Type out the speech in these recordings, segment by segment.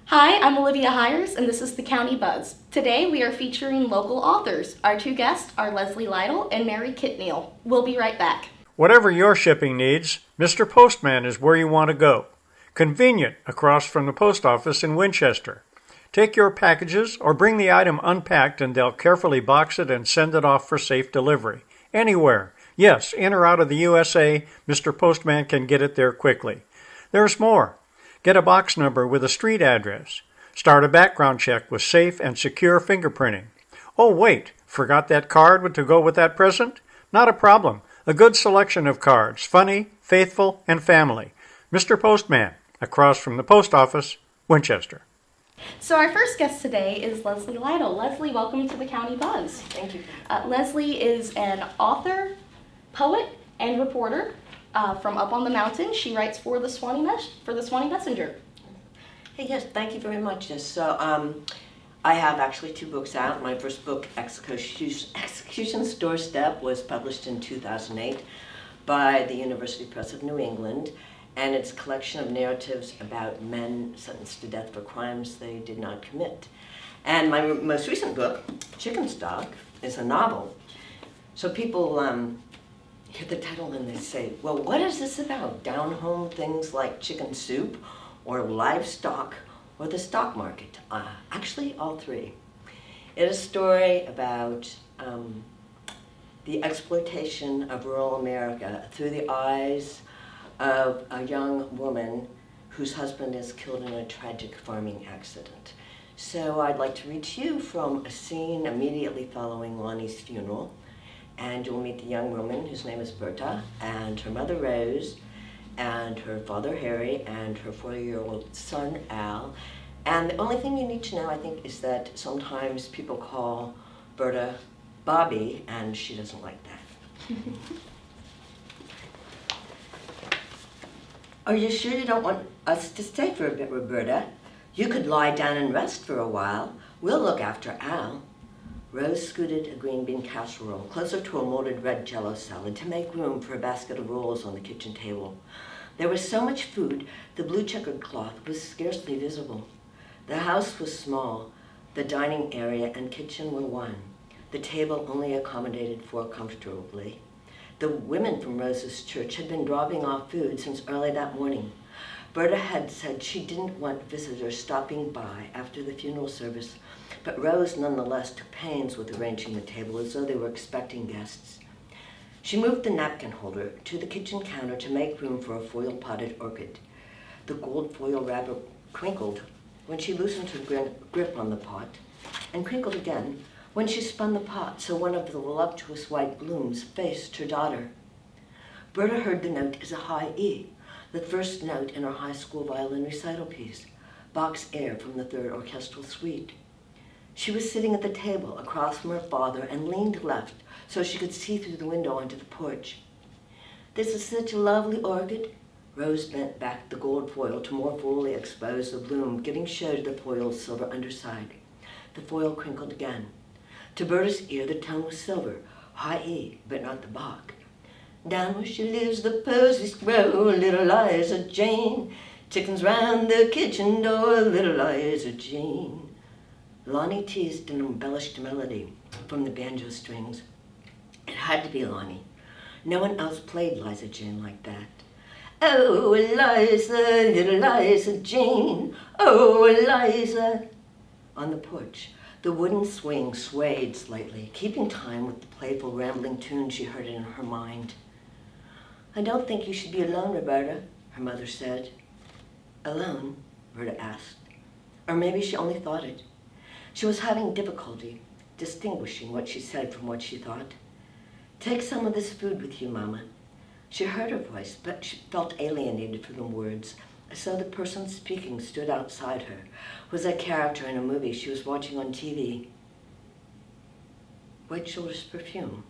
Hi, I'm Olivia Hires, and this is the County Buzz. Today we are featuring local authors. Our two guests are Leslie Lytle and Mary Kitt-Neel. We'll be right back. Whatever your shipping needs, Mr. Postman is where you want to go. Convenient across from the post office in Winchester. Take your packages or bring the item unpacked and they'll carefully box it and send it off for safe delivery. Anywhere. Yes, in or out of the USA, Mr. Postman can get it there quickly. There's more. Get a box number with a street address. Start a background check with safe and secure fingerprinting. Oh, wait, forgot that card to go with that present? Not a problem. A good selection of cards, funny, faithful, and family. Mr. Postman, across from the post office, Winchester. So our first guest today is Leslie Lytle. Leslie, welcome to the County Buzz. Thank you. Leslie is an author, poet, and reporter. From up on the mountain, she writes for the Swanee Messenger. Hey, yes, thank you very much. Yes, so I have actually 2 books out. My first book, Execution's Doorstep, was published in 2008 by the University Press of New England, and it's a collection of narratives about men sentenced to death for crimes they did not commit. And my most recent book, Chicken Stock, is a novel. So people hear the title and they say, well, what is this about? Down-home things like chicken soup, or livestock, or the stock market? Actually, all 3. It is a story about the exploitation of rural America through the eyes of a young woman whose husband is killed in a tragic farming accident. So I'd like to read to you from a scene immediately following Lonnie's funeral. And you'll meet the young woman whose name is Berta, and her mother Rose, and her father Harry, and her 4-year-old son Al. And the only thing you need to know, I think, is that sometimes people call Berta Bobby, and she doesn't like that. Are you sure you don't want us to stay for a bit, Roberta? You could lie down and rest for a while. We'll look after Al. Rose scooted a green bean casserole closer to a molded red Jell-O salad to make room for a basket of rolls on the kitchen table. There was so much food, the blue checkered cloth was scarcely visible. The house was small. The dining area and kitchen were one. The table only accommodated 4 comfortably. The women from Rose's church had been dropping off food since early that morning. Berta had said she didn't want visitors stopping by after the funeral service, but Rose nonetheless took pains with arranging the table as though they were expecting guests. She moved the napkin holder to the kitchen counter to make room for a foil-potted orchid. The gold foil wrapper crinkled when she loosened her grip on the pot, and crinkled again when she spun the pot so one of the voluptuous white blooms faced her daughter. Berta heard the note as a high E, the first note in her high school violin recital piece, Bach's air from the 3rd orchestral suite. She was sitting at the table across from her father and leaned left so she could see through the window onto the porch. This is such a lovely orchid. Rose bent back the gold foil to more fully expose the bloom, giving show to the foil's silver underside. The foil crinkled again. To Berta's ear, the tone was silver, high E, but not the Bach. Down where she lives, the posies grow, little Liza Jane. Chickens round the kitchen door, little Liza Jane. Lonnie teased an embellished melody from the banjo strings. It had to be Lonnie. No one else played Liza Jane like that. Oh, Eliza, little Liza Jane. Oh, Eliza. On the porch, the wooden swing swayed slightly, keeping time with the playful, rambling tune she heard in her mind. I don't think you should be alone, Roberta, her mother said. Alone? Berta asked. Or maybe she only thought it. She was having difficulty distinguishing what she said from what she thought. Take some of this food with you, Mama. She heard her voice, but she felt alienated from the words, as though the person speaking stood outside her, was a character in a movie she was watching on TV. White Shoulder's perfume.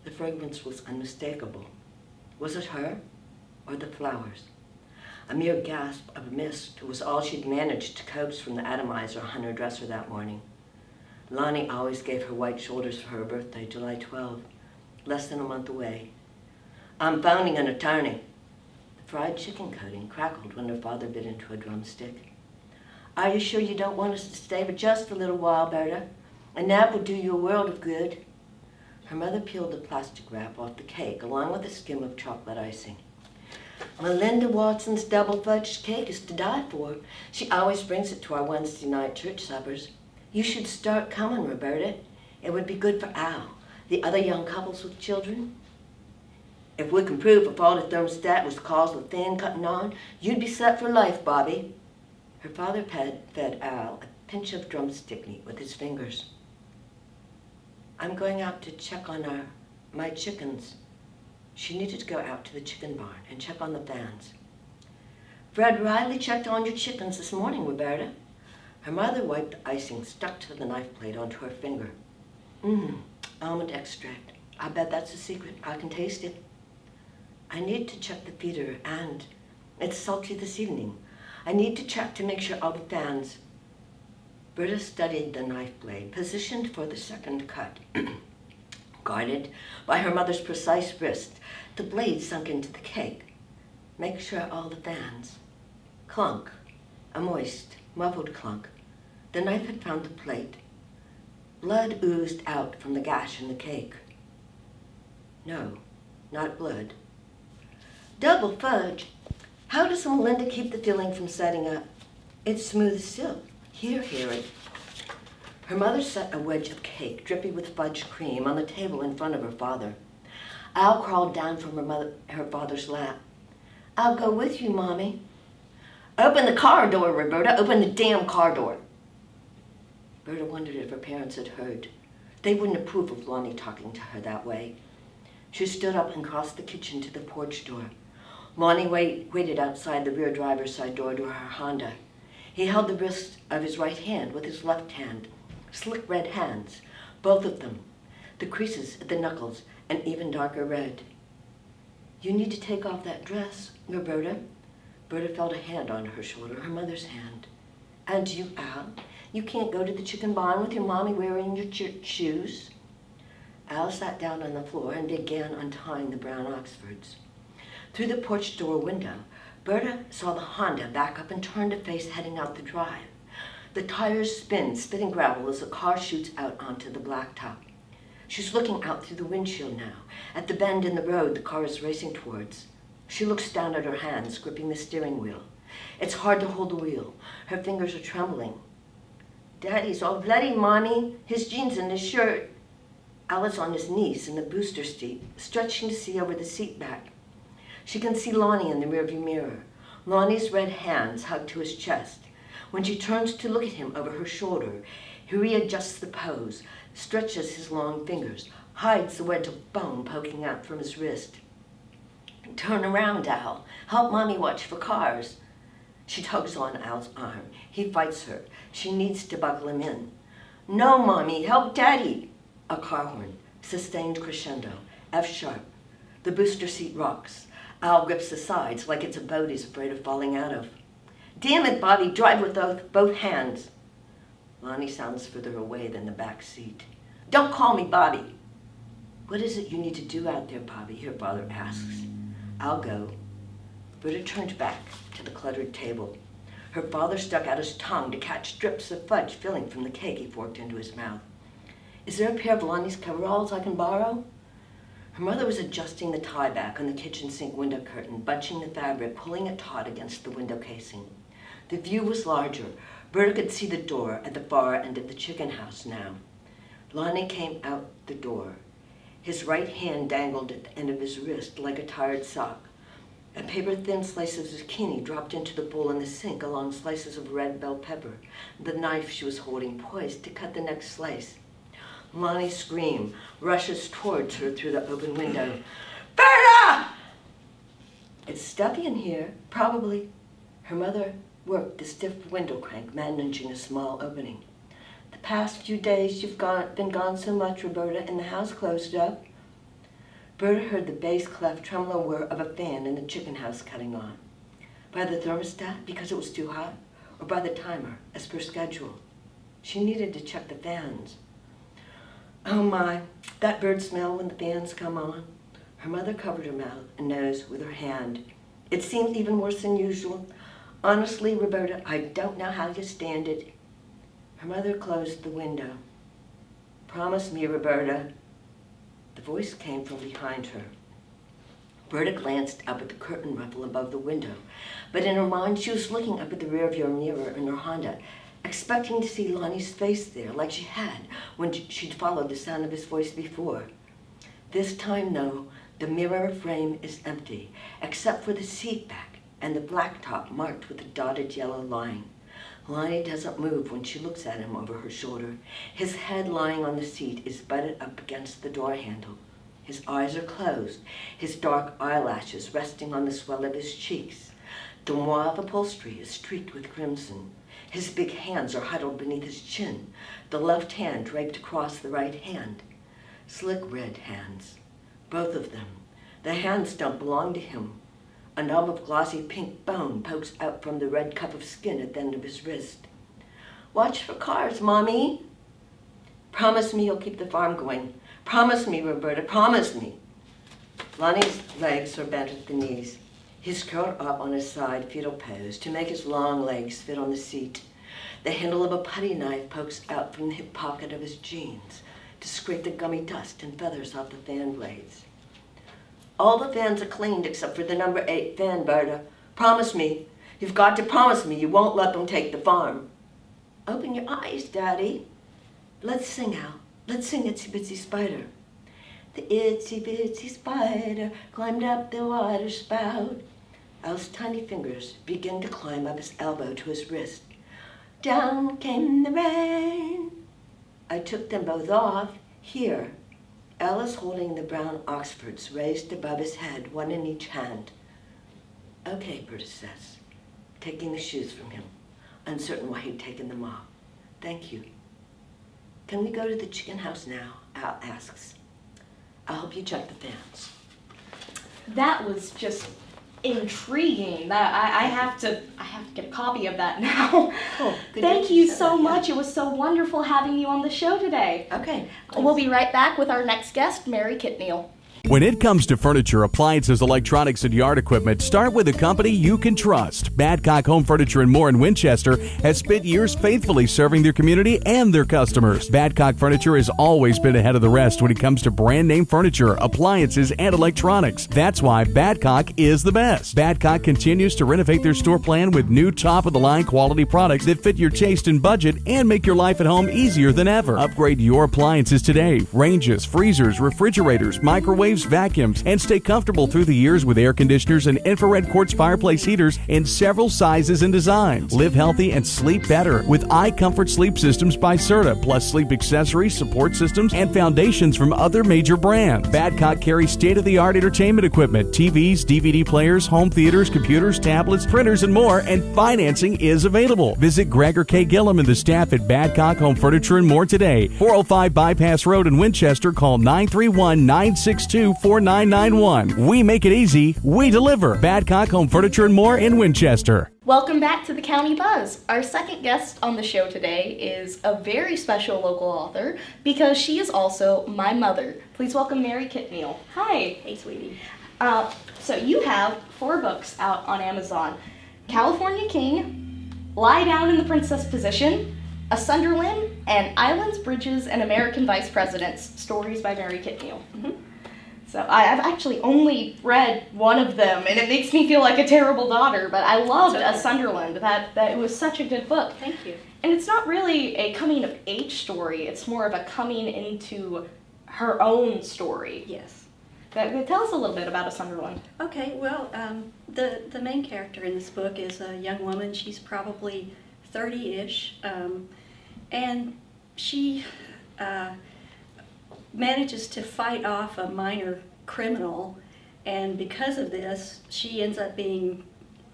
The fragrance was unmistakable. Was it her or the flowers? A mere gasp of mist was all she'd managed to coax from the atomizer on her dresser that morning. Lonnie always gave her white shoulders for her birthday, July 12, less than a month away. I'm founding an attorney. The fried chicken coating crackled when her father bit into a drumstick. Are you sure you don't want us to stay for just a little while, Berta? A nap would do you a world of good. Her mother peeled the plastic wrap off the cake along with a skim of chocolate icing. Melinda Watson's double fudged cake is to die for. She always brings it to our Wednesday night church suppers. You should start coming, Roberta. It would be good for Al, the other young couples with children. If we can prove a faulty thermostat was caused with fan cutting on, you'd be set for life, Bobby. Her father fed Al a pinch of drumstick meat with his fingers. I'm going out to check on my chickens. She needed to go out to the chicken barn and check on the fans. Fred Riley checked on your chickens this morning, Roberta. Her mother wiped the icing stuck to the knife blade onto her finger. Almond extract. I bet that's a secret. I can taste it. I need to check the feeder, and it's salty this evening. I need to check to make sure all the fans. Berta studied the knife blade, positioned for the second cut. Guarded by her mother's precise wrist, the blade sunk into the cake. Make sure all the fans. Clunk. A moist, muffled clunk. The knife had found the plate. Blood oozed out from the gash in the cake. No, not blood. Double fudge. How does Melinda keep the filling from setting up? It's smooth as silk. Here, Harry. Her mother set a wedge of cake, drippy with fudge cream, on the table in front of her father. Al crawled down from her father's lap. I'll go with you, Mommy. Open the car door, Roberta. Open the damn car door. Berta wondered if her parents had heard. They wouldn't approve of Lonnie talking to her that way. She stood up and crossed the kitchen to the porch door. Lonnie waited outside the rear driver's side door to her Honda. He held the wrist of his right hand with his left hand, slick red hands, both of them, the creases at the knuckles, an even darker red. You need to take off that dress, Roberta. Berta felt a hand on her shoulder, her mother's hand. And you, Al? You can't go to the chicken barn with your mommy wearing your church shoes? Al sat down on the floor and began untying the brown Oxfords. Through the porch door window, Berta saw the Honda back up and turned to face heading out the drive. The tires spin, spitting gravel as the car shoots out onto the blacktop. She's looking out through the windshield now, at the bend in the road the car is racing towards. She looks down at her hands, gripping the steering wheel. It's hard to hold the wheel. Her fingers are trembling. Daddy's all bloody, Mommy. His jeans and his shirt. Al is on his knees in the booster seat, stretching to see over the seat back. She can see Lonnie in the rearview mirror. Lonnie's red hands hug to his chest. When she turns to look at him over her shoulder, he readjusts the pose, stretches his long fingers, hides the wedge of bone poking out from his wrist. Turn around, Al. Help Mommy watch for cars. She tugs on Al's arm. He fights her. She needs to buckle him in. No, Mommy, help Daddy. A car horn, sustained crescendo, F sharp. The booster seat rocks. Al grips the sides like it's a boat he's afraid of falling out of. Damn it, Bobby, drive with both hands. Lonnie sounds further away than the back seat. Don't call me Bobby. What is it you need to do out there, Bobby? Her father asks. I'll go. Berta turned back to the cluttered table. Her father stuck out his tongue to catch strips of fudge filling from the cake he forked into his mouth. Is there a pair of Lonnie's coveralls I can borrow? Her mother was adjusting the tie back on the kitchen sink window curtain, bunching the fabric, pulling it taut against the window casing. The view was larger. Berta could see the door at the far end of the chicken house now. Lonnie came out the door. His right hand dangled at the end of his wrist like a tired sock. A paper-thin slice of zucchini dropped into the bowl in the sink along slices of red bell pepper, the knife she was holding poised to cut the next slice. Lonnie's scream rushes towards her through the open window. Berta! It's stuffy in here, probably. Her mother worked the stiff window crank, managing a small opening. The past few days you've been gone so much, Roberta, and the house closed up. Berta heard the bass clef tremolo whir of a fan in the chicken house cutting on. By the thermostat, because it was too hot, or by the timer, as per schedule. She needed to check the fans. Oh my, that bird smell when the fans come on. Her mother covered her mouth and nose with her hand. It seemed even worse than usual. Honestly, Roberta, I don't know how you stand it. Her mother closed the window. Promise me, Roberta. The voice came from behind her. Roberta glanced up at the curtain ruffle above the window, but in her mind she was looking up at the rearview mirror in her Honda, expecting to see Lonnie's face there like she had when she'd followed the sound of his voice before. This time, though, the mirror frame is empty, except for the seat back and the black top marked with a dotted yellow line. Lonnie doesn't move when she looks at him over her shoulder. His head lying on the seat is butted up against the door handle. His eyes are closed, his dark eyelashes resting on the swell of his cheeks. The mauve upholstery is streaked with crimson. His big hands are huddled beneath his chin, the left hand draped across the right hand. Slick red hands, both of them. The hands don't belong to him. A knob of glossy pink bone pokes out from the red cup of skin at the end of his wrist. Watch for cars, Mommy. Promise me you'll keep the farm going. Promise me, Roberta, promise me. Lonnie's legs are bent at the knees. He's curled up on his side fetal pose to make his long legs fit on the seat. The handle of a putty knife pokes out from the hip pocket of his jeans to scrape the gummy dust and feathers off the fan blades. All the fans are cleaned except for the number 8 fan, Berta. Promise me. You've got to promise me you won't let them take the farm. Open your eyes, Daddy. Let's sing, Al. Let's sing Itsy Bitsy Spider. The itsy bitsy spider climbed up the water spout. Al's tiny fingers begin to climb up his elbow to his wrist. Down came the rain. I took them both off. Here. Al is holding the brown Oxfords raised above his head, one in each hand. Okay, Berta says, taking the shoes from him, uncertain why he'd taken them off. Thank you. Can we go to the chicken house now? Al asks. I'll help you check the fans. That was just intriguing. That I have to get a copy of that now. Cool. Thank you so much. It was so wonderful having you on the show today. Okay. We'll be right back with our next guest, Mary Kitt-Neel. When it comes to furniture, appliances, electronics, and yard equipment, start with a company you can trust. Badcock Home Furniture and More in Winchester has spent years faithfully serving their community and their customers. Badcock Furniture has always been ahead of the rest when it comes to brand name furniture, appliances, and electronics. That's why Badcock is the best. Badcock continues to renovate their store plan with new top-of-the-line quality products that fit your taste and budget and make your life at home easier than ever. Upgrade your appliances today. Ranges, freezers, refrigerators, microwaves, vacuums, and stay comfortable through the years with air conditioners and infrared quartz fireplace heaters in several sizes and designs. Live healthy and sleep better with iComfort Sleep Systems by Serta, plus sleep accessories, support systems, and foundations from other major brands. Badcock carries state-of-the-art entertainment equipment, TVs, DVD players, home theaters, computers, tablets, printers, and more, and financing is available. Visit Gregor K. Gillum and the staff at Badcock Home Furniture and More today. 405 Bypass Road in Winchester. Call 931-962-4991. We make it easy. We deliver. Badcock Home Furniture and More in Winchester. Welcome back to the County Buzz. Our second guest on the show today is a very special local author because she is also my mother. Please welcome Mary Kitt-Neel. Hi. Hey, sweetie. So you have 4 books out on Amazon. California King, Lie Down in the Princess Position, Asunderland, and Islands, Bridges, and American Vice Presidents, Stories by Mary Kitt-Neel. Mm-hmm. So I've actually only read one of them, and it makes me feel like a terrible daughter, but I loved Asunderland. That it was such a good book. Thank you. And it's not really a coming-of-age story. It's more of a coming into her own story. Yes. Tell us a little bit about Asunderland. Okay, well, the main character in this book is a young woman. She's probably 30-ish, and she manages to fight off a minor criminal, and because of this, she ends up being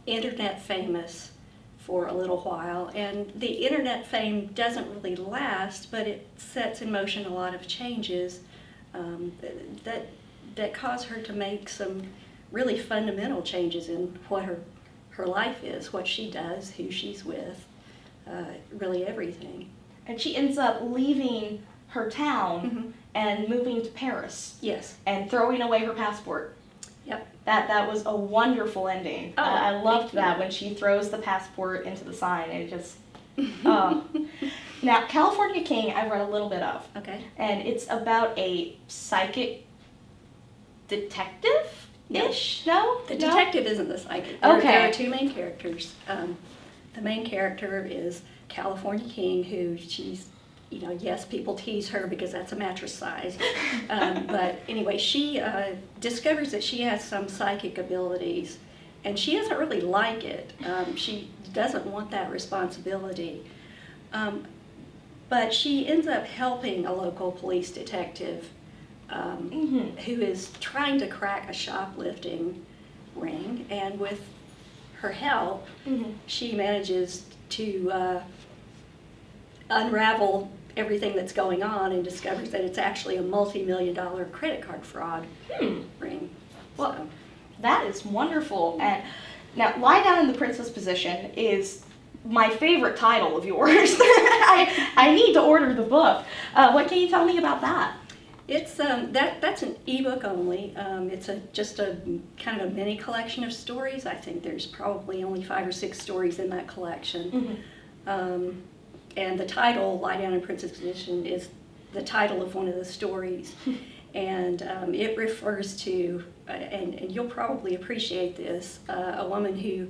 internet famous for a little while. And the internet fame doesn't really last, but it sets in motion a lot of changes that cause her to make some really fundamental changes in what her life is, what she does, who she's with, really everything. And she ends up leaving her town Mm-hmm. and moving to Paris. Yes. And throwing away her passport. Yep. That was a wonderful ending. Oh, I loved thank you. that when she throws the passport into the sign. It just. Now, California King, I've read a little bit of. Okay. And it's about a psychic detective-ish? No? The No? detective isn't the psychic. Okay. There are two main characters. The main character is California King, who she's, yes, people tease her because that's a mattress size. But anyway, she discovers that she has some psychic abilities, and she doesn't really like it. She doesn't want that responsibility. But she ends up helping a local police detective who is trying to crack a shoplifting ring, and with her help, she manages to unravel everything that's going on and discovers that it's actually a multi-million-dollar credit card fraud ring. Well, So, that is wonderful. And now, Lie Down in the Princess Position is my favorite title of yours. I need to order the book. What can you tell me about that? it's that's an ebook only. It's just a kind of a mini collection of stories. I think there's probably only 5 or 6 stories in that collection. And the title, Lie Down in Princess Position, is the title of one of the stories. And it refers to, and you'll probably appreciate this, a woman who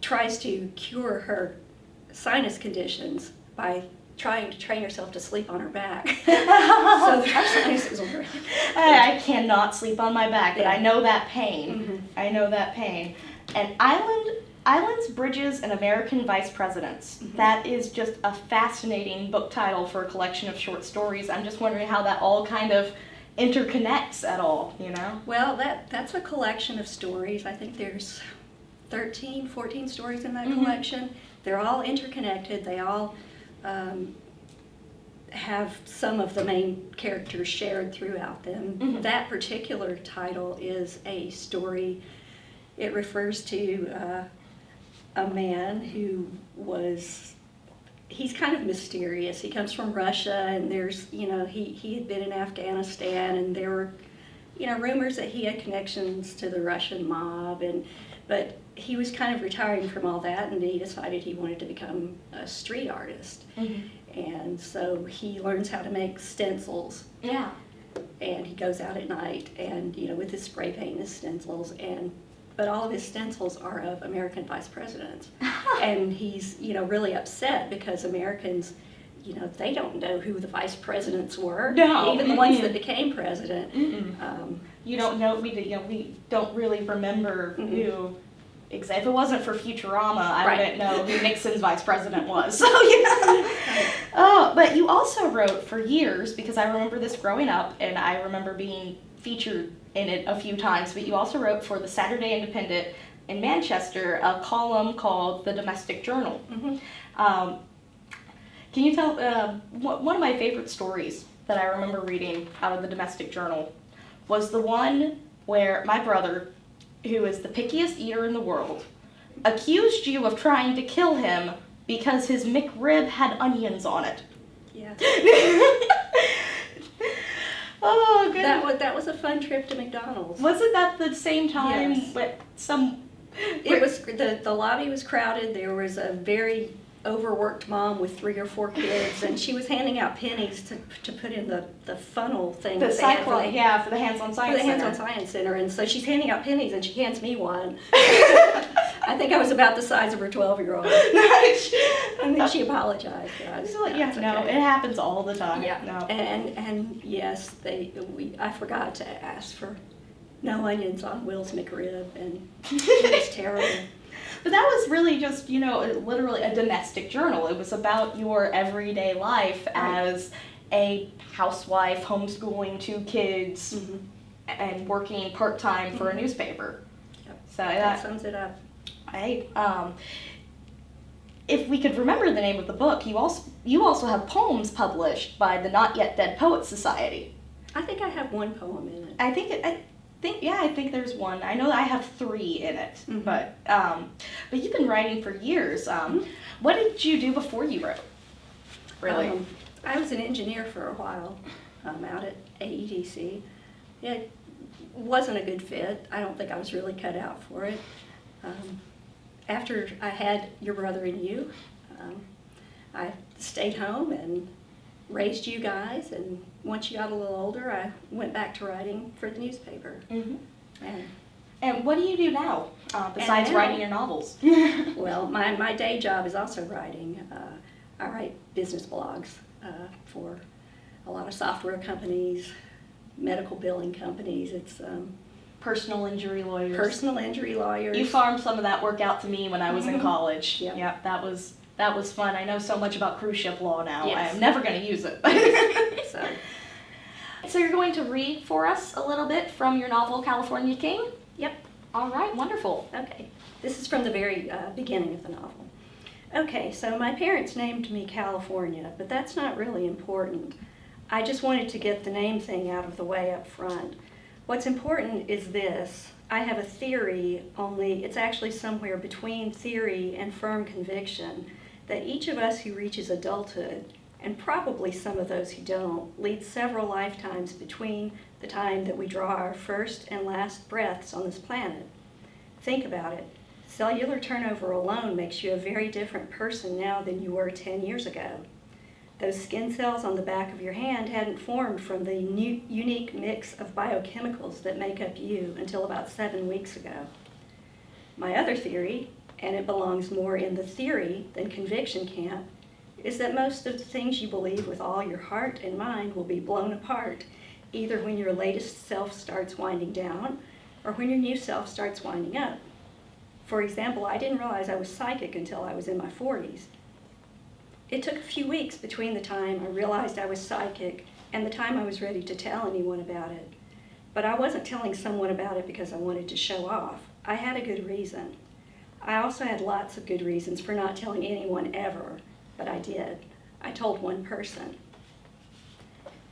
tries to cure her sinus conditions by trying to train herself to sleep on her back. So her sinuses will I cannot sleep on my back, but Yeah. I know that pain. I know that pain. And Islands, Bridges, and American Vice Presidents. That is just a fascinating book title for a collection of short stories. I'm just wondering how that all kind of interconnects at all, you know? Well, that's a collection of stories. I think there's 13, 14 stories in that collection. They're all interconnected. They all have some of the main characters shared throughout them. That particular title is a story. It refers to a man who he's kind of mysterious. He comes from Russia, and there's, he had been in Afghanistan, and there were, rumors that he had connections to the Russian mob, but he was kind of retiring from all that, and he decided he wanted to become a street artist. And so he learns how to make stencils. Yeah. And he goes out at night and, with his spray paint and his stencils, but all of his stencils are of American vice presidents. And he's, really upset because Americans, they don't know who the vice presidents were. No. Even the ones that became president. You don't know, we don't really remember who, if it wasn't for Futurama, I Right. wouldn't know who Nixon's vice president was. So, Oh, but you also wrote for years, because I remember this growing up, and I remember being featured in it a few times, but you also wrote for the Saturday Independent in Manchester a column called The Domestic Journal. Can you tell, one of my favorite stories that I remember reading out of the Domestic Journal was the one where my brother, who is the pickiest eater in the world, accused you of trying to kill him because his McRib had onions on it. Yeah. Oh, good. That was a fun trip to McDonald's. Wasn't that the same time Yes. with some... It was, the lobby was crowded. There was a very overworked mom with 3 or 4 kids, and she was handing out pennies to put in the funnel thing. The that they have for cyclone, yeah, for the Hands-on Science the Hands-On Center. Science Center, and so she's handing out pennies, and she hands me one. I think I was about the size of her 12-year-old. And then she apologized. Yeah, no, it happens all the time. Yeah, No. and yes, I forgot to ask for no onions on Will's McRib, and it was terrible. But that was really just, literally a domestic journal. It was about your everyday life as a housewife, homeschooling 2 kids, and working part-time for a newspaper. Yep. So That sums it up. If we could remember the name of the book, you also have poems published by the Not Yet Dead Poets Society. I think I have 1 poem in it. I think there's 1. I know that I have 3 in it, but you've been writing for years. What did you do before you wrote? Really? I was an engineer for a while out at AEDC. Yeah, wasn't a good fit. I don't think I was really cut out for it. After I had Your Brother and You, I stayed home and raised you guys, and once you got a little older, I went back to writing for the newspaper. Mm-hmm. And And what do you do now, besides now- writing your novels? well, my day job is also writing. I write business blogs for a lot of software companies, medical billing companies. It's Personal injury lawyers. personal injury lawyers. You farmed some of that work out to me when I was in college. Yep. Yep, that was fun. I know so much about cruise ship law now. Yes. I'm never going to use it. So, So you're going to read for us a little bit from your novel, California King? yep. All right, wonderful. Okay, this is from the very beginning of the novel. Okay, so my parents named me California, but that's not really important. I just wanted to get the name thing out of the way up front. What's important is this. I have a theory, only it's actually somewhere between theory and firm conviction, that each of us who reaches adulthood, and probably some of those who don't, leads several lifetimes between the time that we draw our first and last breaths on this planet. Think about it. Cellular turnover alone makes you a very different person now than you were 10 years ago. Those skin cells on the back of your hand hadn't formed from the unique mix of biochemicals that make up you until about 7 weeks ago. My other theory, and it belongs more in the theory than conviction camp, is that most of the things you believe with all your heart and mind will be blown apart, either when your latest self starts winding down or when your new self starts winding up. For example, I didn't realize I was psychic until I was in my 40s. It took a few weeks between the time I realized I was psychic and the time I was ready to tell anyone about it. But I wasn't telling someone about it because I wanted to show off. I had a good reason. I also had lots of good reasons for not telling anyone ever, but I did. I told one person.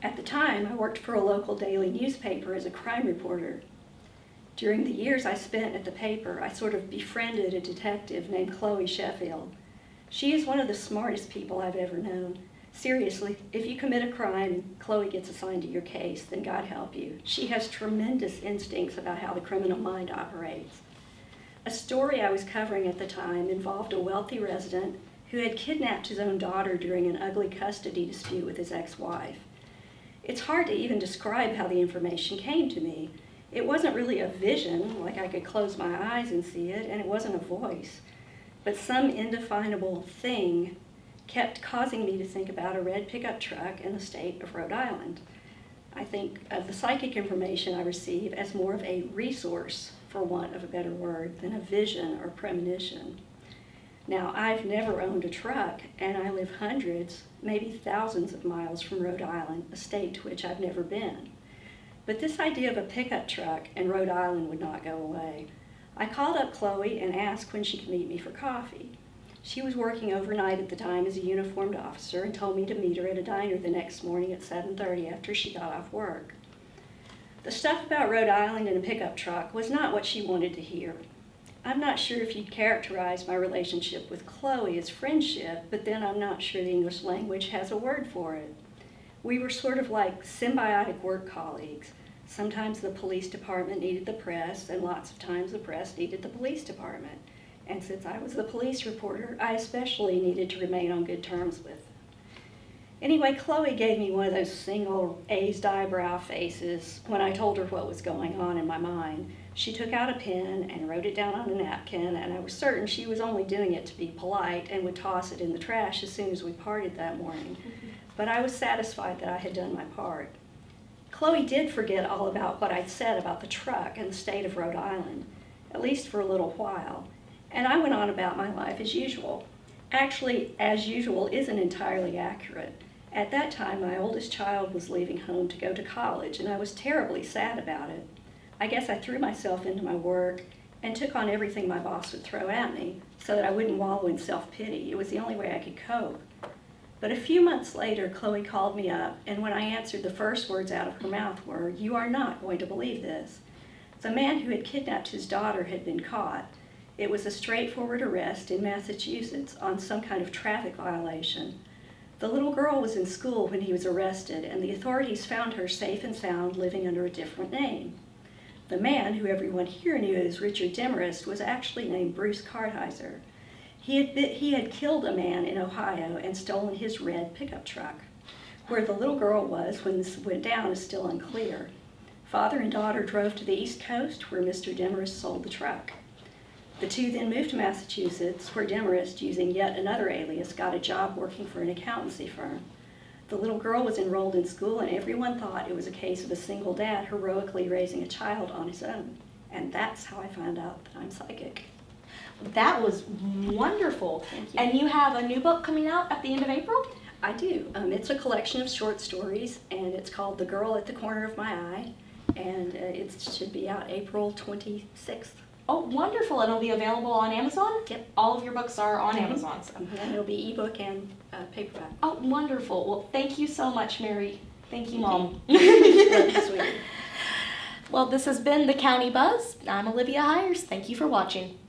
At the time, I worked for a local daily newspaper as a crime reporter. During the years I spent at the paper, I sort of befriended a detective named Chloe Sheffield. She is one of the smartest people I've ever known. Seriously, if you commit a crime and Chloe gets assigned to your case, then God help you. She has tremendous instincts about how the criminal mind operates. A story I was covering at the time involved a wealthy resident who had kidnapped his own daughter during an ugly custody dispute with his ex-wife. It's hard to even describe how the information came to me. It wasn't really a vision, like I could close my eyes and see it, and it wasn't a voice. But some indefinable thing kept causing me to think about a red pickup truck in the state of Rhode Island. I think of the psychic information I receive as more of a resource, for want of a better word, than a vision or premonition. Now, I've never owned a truck, and I live hundreds, maybe thousands of miles from Rhode Island, a state to which I've never been. But this idea of a pickup truck in Rhode Island would not go away. I called up Chloe and asked when she could meet me for coffee. She was working overnight at the time as a uniformed officer and told me to meet her at a diner the next morning at 7:30 after she got off work. The stuff about Rhode Island and a pickup truck was not what she wanted to hear. I'm not sure if you'd characterize my relationship with Chloe as friendship, but then I'm not sure the English language has a word for it. We were sort of like symbiotic work colleagues. Sometimes the police department needed the press, and lots of times the press needed the police department. And since I was the police reporter, I especially needed to remain on good terms with them. Anyway, Chloe gave me one of those single raised eyebrow faces when I told her what was going on in my mind. She took out a pen and wrote it down on a napkin, and I was certain she was only doing it to be polite and would toss it in the trash as soon as we parted that morning. But I was satisfied that I had done my part. Chloe did forget all about what I'd said about the truck and the state of Rhode Island, at least for a little while, and I went on about my life as usual. Actually, as usual isn't entirely accurate. At that time, my oldest child was leaving home to go to college, and I was terribly sad about it. I guess I threw myself into my work and took on everything my boss would throw at me so that I wouldn't wallow in self-pity. It was the only way I could cope. But a few months later, Chloe called me up, and when I answered, the first words out of her mouth were, "You are not going to believe this." The man who had kidnapped his daughter had been caught. It was a straightforward arrest in Massachusetts on some kind of traffic violation. The little girl was in school when he was arrested, and the authorities found her safe and sound living under a different name. The man, who everyone here knew as Richard Demarest, was actually named Bruce Kartheiser. He had killed a man in Ohio and stolen his red pickup truck. Where the little girl was when this went down is still unclear. Father and daughter drove to the East Coast, where Mr. Demarest sold the truck. The two then moved to Massachusetts, where Demarest, using yet another alias, got a job working for an accountancy firm. The little girl was enrolled in school, and everyone thought it was a case of a single dad heroically raising a child on his own. And that's how I found out that I'm psychic. That was wonderful. Thank you. And you have a new book coming out at the end of April? I do. It's a collection of short stories, and it's called The Girl at the Corner of My Eye, and it should be out April 26th. Oh, wonderful. And it'll be available on Amazon? Yep. All of your books are on Amazon. So. And it'll be ebook and paperback. Oh, wonderful. Well, thank you so much, Mary. Thank you, Mom. Love you, sweetie. Well, this has been the County Buzz. I'm Olivia Hires. Thank you for watching.